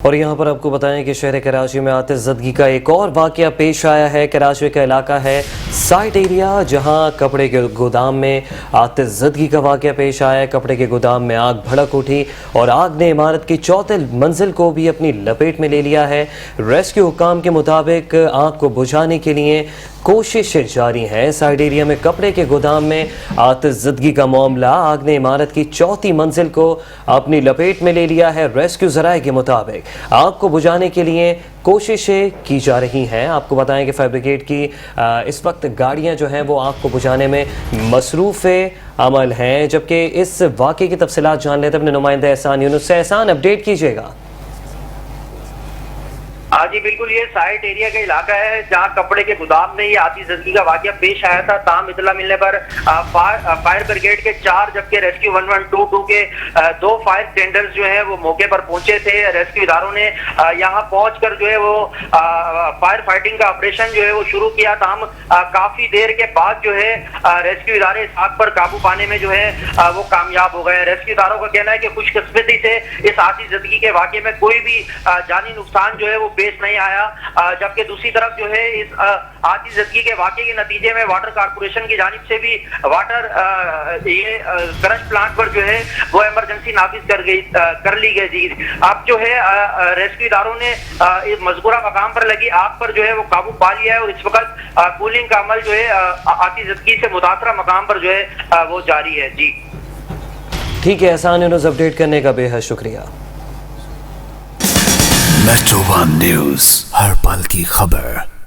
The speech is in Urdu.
اور یہاں پر آپ کو بتائیں کہ شہر کراچی میں آتش زدگی کا ایک اور واقعہ پیش آیا ہے۔ کراچی کا علاقہ ہے سائٹ ایریا، جہاں کپڑے کے گودام میں آتش زدگی کا واقعہ پیش آیا ہے۔ کپڑے کے گودام میں آگ بھڑک اٹھی اور آگ نے عمارت کی چوتھے منزل کو بھی اپنی لپیٹ میں لے لیا ہے۔ ریسکیو حکام کے مطابق آگ کو بجھانے کے لیے کوششیں جاری ہیں۔ سائٹ ایریا میں کپڑے کے گودام میں آتش زدگی کا معاملہ، آگ نے عمارت کی چوتھی منزل کو اپنی لپیٹ میں لے لیا ہے۔ ریسکیو ذرائع کے مطابق آگ کو بجھانے کے لیے کوششیں کی جا رہی ہیں۔ آپ کو بتائیں کہ فائر بریگیڈ کی اس وقت گاڑیاں جو ہیں وہ آگ کو بجھانے میں مصروف عمل ہیں۔ جبکہ اس واقعے کی تفصیلات جان لیتے اپنے نمائندہ احسان یونس سے۔ احسان، اپڈیٹ کیجیے گا۔ جی بالکل، یہ سائٹ ایریا کا علاقہ ہے جہاں کپڑے کے گودام میں یہ آتش زدگی کا واقعہ پیش آیا تھا۔ تاہم اطلاع ملنے پر فائر بریگیڈ کے 4 جبکہ ریسکیو 1122 کے 2 فائر ٹینڈرز جو ہیں وہ موقع پر پہنچے تھے۔ ریسکیو اداروں نے یہاں پہنچ کر جو ہے وہ فائر فائٹنگ کا آپریشن جو ہے وہ شروع کیا۔ تاہم کافی دیر کے بعد جو ہے ریسکیو ادارے اس آگ پر قابو پانے میں جو ہے وہ کامیاب ہو گئے۔ ریسکیو اداروں کا کہنا ہے کہ خوش قسمتی سے اس آتش زدگی کے واقعے میں کوئی بھی جانی نقصان جو ہے وہ پیش نہیں آیا، جبکہ دوسری طرف جو ہے اس آتش زدگی کے واقعے کے نتیجے میں واٹر کارپوریشن کی جانب سے بھی واٹر یہ کرش پلانٹ پر جو ہے وہ ایمرجنسی نافذ کر لی گئی تھی۔ اب جو ہے ریسکیو اداروں نے اس مذکورہ مقام پر لگی آگ پر جو ہے وہ قابو پا لیا ہے اور اس وقت کولنگ کا عمل جو ہے آتش زدگی سے متاثرہ مقام پر جو ہے وہ جاری ہے۔ جی ٹھیک ہے احسان یونس، اپڈیٹ کرنے کا بے حد شکریہ۔ میٹرو ون نیوز، ہر پل کی خبر۔